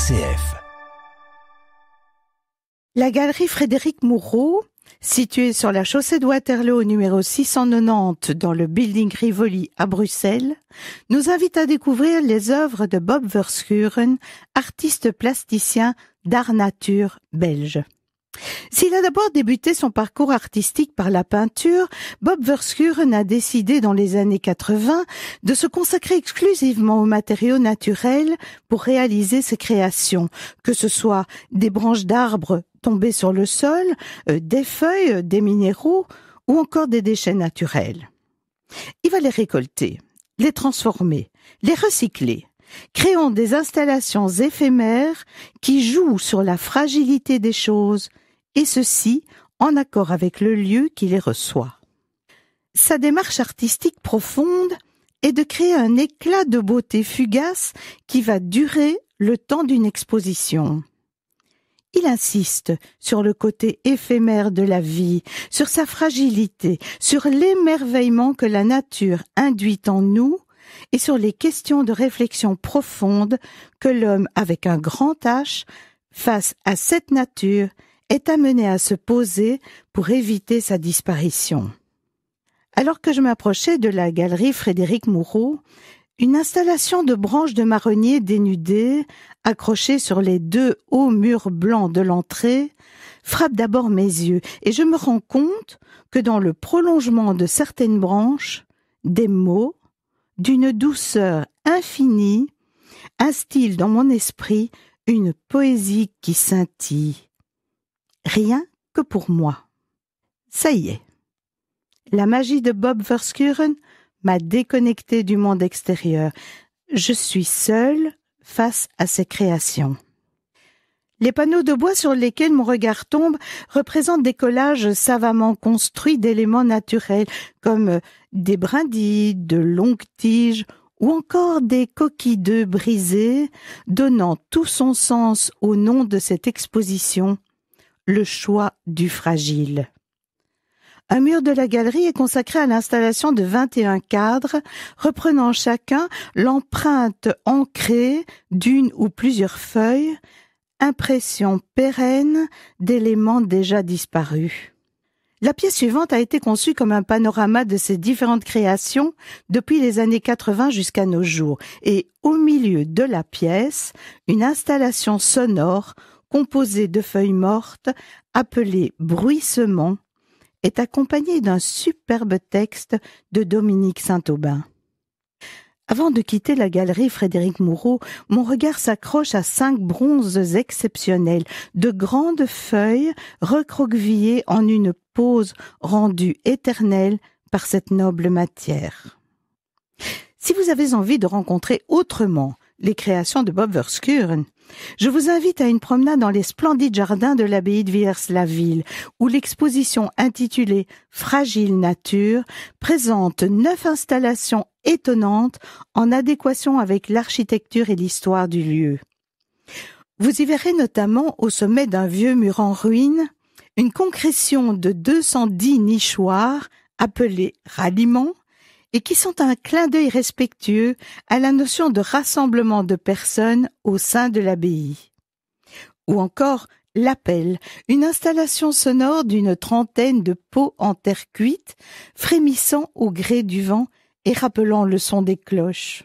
RCF. La galerie Frédéric Moureau, située sur la chaussée de Waterloo au numéro 690 dans le building Rivoli à Bruxelles, nous invite à découvrir les œuvres de Bob Verschuren, artiste plasticien d'art nature belge. S'il a d'abord débuté son parcours artistique par la peinture, Bob Verschuren a décidé dans les années 80 de se consacrer exclusivement aux matériaux naturels pour réaliser ses créations, que ce soit des branches d'arbres tombées sur le sol, des feuilles, des minéraux ou encore des déchets naturels. Il va les récolter, les transformer, les recycler, créant des installations éphémères qui jouent sur la fragilité des choses, et ceci en accord avec le lieu qui les reçoit. Sa démarche artistique profonde est de créer un éclat de beauté fugace qui va durer le temps d'une exposition. Il insiste sur le côté éphémère de la vie, sur sa fragilité, sur l'émerveillement que la nature induit en nous et sur les questions de réflexion profonde que l'homme avec un grand H, face à cette nature, est amené à se poser pour éviter sa disparition. Alors que je m'approchais de la galerie Frédéric Moureau, une installation de branches de marronnier dénudées, accrochées sur les deux hauts murs blancs de l'entrée, frappe d'abord mes yeux et je me rends compte que dans le prolongement de certaines branches, des mots, d'une douceur infinie, instillent dans mon esprit une poésie qui scintille. Rien que pour moi. Ça y est. La magie de Bob Verschuren m'a déconnecté du monde extérieur. Je suis seule face à ses créations. Les panneaux de bois sur lesquels mon regard tombe représentent des collages savamment construits d'éléments naturels, comme des brindilles, de longues tiges ou encore des coquilles d'œufs brisées, donnant tout son sens au nom de cette exposition, le choix du fragile. Un mur de la galerie est consacré à l'installation de 21 cadres, reprenant chacun l'empreinte ancrée d'une ou plusieurs feuilles, impression pérenne d'éléments déjà disparus. La pièce suivante a été conçue comme un panorama de ces différentes créations depuis les années 80 jusqu'à nos jours, et au milieu de la pièce, une installation sonore composée de feuilles mortes, appelée Bruissement, est accompagnée d'un superbe texte de Dominique Saint-Aubin. Avant de quitter la galerie Frédéric Moureau, mon regard s'accroche à 5 bronzes exceptionnels, de grandes feuilles recroquevillées en une pose rendue éternelle par cette noble matière. Si vous avez envie de rencontrer autrement les créations de Bob Verschuren, je vous invite à une promenade dans les splendides jardins de l'abbaye de Villers-la-Ville, où l'exposition intitulée « Fragile nature » présente 9 installations étonnantes en adéquation avec l'architecture et l'histoire du lieu. Vous y verrez notamment, au sommet d'un vieux mur en ruine, une concrétion de 210 nichoirs appelés ralliements, et qui sont un clin d'œil respectueux à la notion de rassemblement de personnes au sein de l'abbaye. Ou encore l'appel, une installation sonore d'une trentaine de pots en terre cuite, frémissant au gré du vent et rappelant le son des cloches.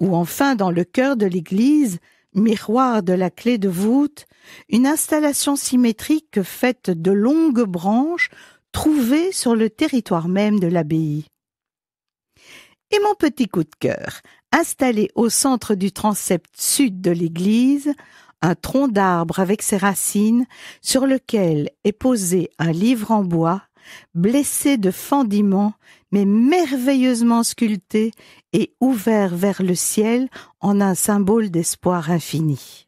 Ou enfin, dans le chœur de l'église, miroir de la clé de voûte, une installation symétrique faite de longues branches trouvées sur le territoire même de l'abbaye. Et mon petit coup de cœur, installé au centre du transept sud de l'église, un tronc d'arbre avec ses racines, sur lequel est posé un livre en bois, blessé de fendillements, mais merveilleusement sculpté et ouvert vers le ciel en un symbole d'espoir infini.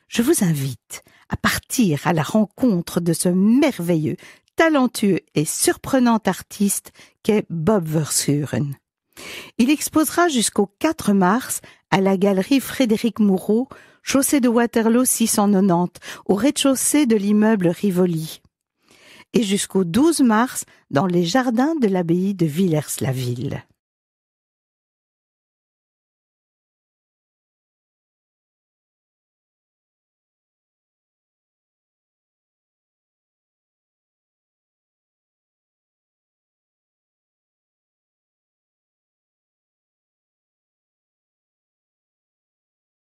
Je vous invite à partir à la rencontre de ce merveilleux, talentueux et surprenant artiste qu'est Bob Verschuren. Il exposera jusqu'au 4 mars à la galerie Frédéric Moureau, chaussée de Waterloo 690, au rez-de-chaussée de l'immeuble Rivoli, et jusqu'au 12 mars dans les jardins de l'abbaye de Villers-la-Ville.